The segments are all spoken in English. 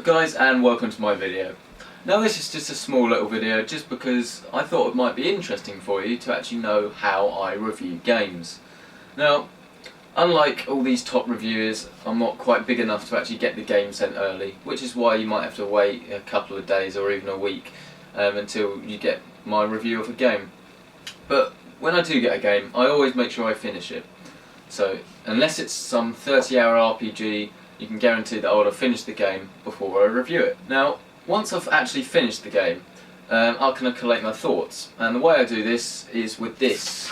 up guys, and welcome to my video. Now this is just a small little video just because I thought it might be interesting for you to actually know how I review games. Now, unlike all these top reviewers, I'm not quite big enough to actually get the game sent early, which is why you might have to wait a couple of days or even a week until you get my review of a game. But when I do get a game, I always make sure I finish it. So, unless it's some 30-hour RPG, you can guarantee that I would have finished the game before I review it. Now, once I've actually finished the game, I can collate my thoughts, and the way I do this is with this,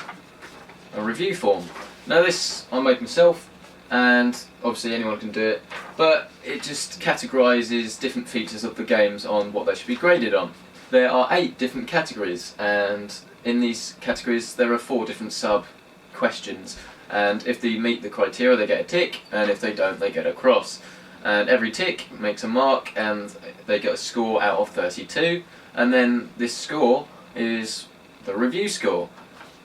a review form. Now this I made myself, and obviously anyone can do it, but it just categorises different features of the games on what they should be graded on. There are 8 different categories, and in these categories there are 4 different sub-questions. And if they meet the criteria, they get a tick, and if they don't, they get a cross. And every tick makes a mark, and they get a score out of 32, and then this score is the review score.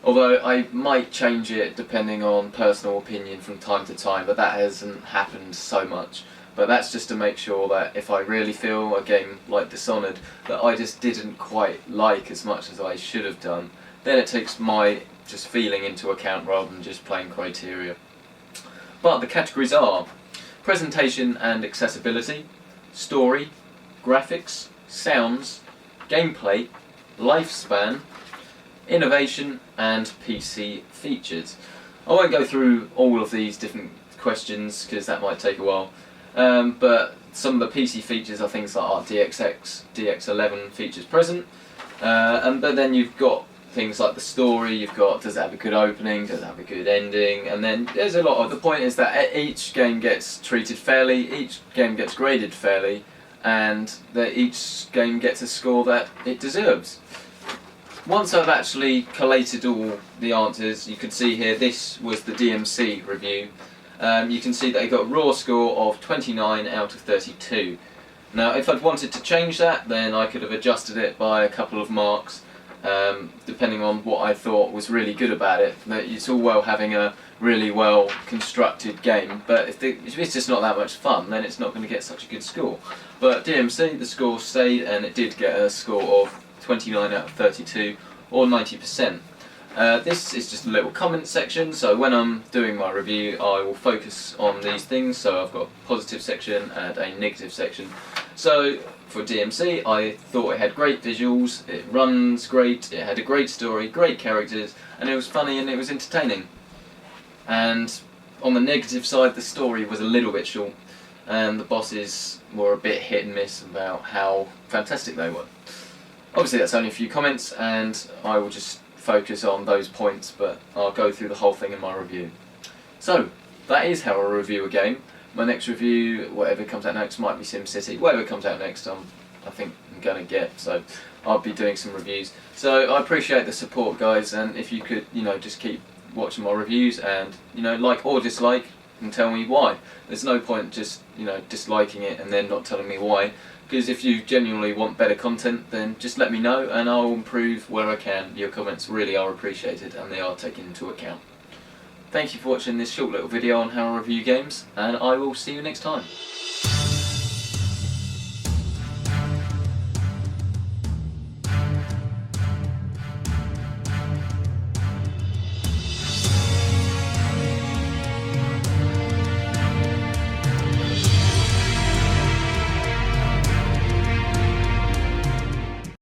Although I might change it depending on personal opinion from time to time, but that hasn't happened so much. But that's just to make sure that if I really feel a game like Dishonored that I just didn't quite like as much as I should have done, then it takes my just feeling into account rather than just plain criteria. But the categories are presentation and accessibility, story, graphics, sounds, gameplay, lifespan, innovation, and PC features. I won't go through all of these different questions because that might take a while, but some of the PC features are things like DXX, DX11 features present, but then you've got things like the story, you've got does it have a good opening, does it have a good ending, and then there's a lot of, the point is that each game gets treated fairly, each game gets graded fairly, and that each game gets a score that it deserves. Once I've actually collated all the answers, you can see here this was the DMC review. You can see that it got a raw score of 29 out of 32. Now if I'd wanted to change that, then I could have adjusted it by a couple of marks, depending on what I thought was really good about it. It's all well having a really well constructed game, but if it's just not that much fun, then it's not going to get such a good score. But DMC, the score stayed, and it did get a score of 29 out of 32, or 90%. This is just a little comment section, so when I'm doing my review I will focus on these things. So I've got a positive section and a negative section. So for DMC, I thought it had great visuals, it runs great, it had a great story, great characters, and it was funny and it was entertaining. And on the negative side, the story was a little bit short, and the bosses were a bit hit and miss about how fantastic they were. Obviously that's only a few comments, and I will just focus on those points, but I'll go through the whole thing in my review. So, that is how I review a game. My next review, whatever comes out next, might be SimCity. Whatever comes out next, I think I'm going to get, so I'll be doing some reviews. So I appreciate the support guys, and if you could, just keep watching my reviews and, like or dislike, and tell me why. There's no point just, disliking it and then not telling me why. Because if you genuinely want better content, then just let me know and I'll improve where I can. Your comments really are appreciated and they are taken into account. Thank you for watching this short little video on how I review games, and I will see you next time.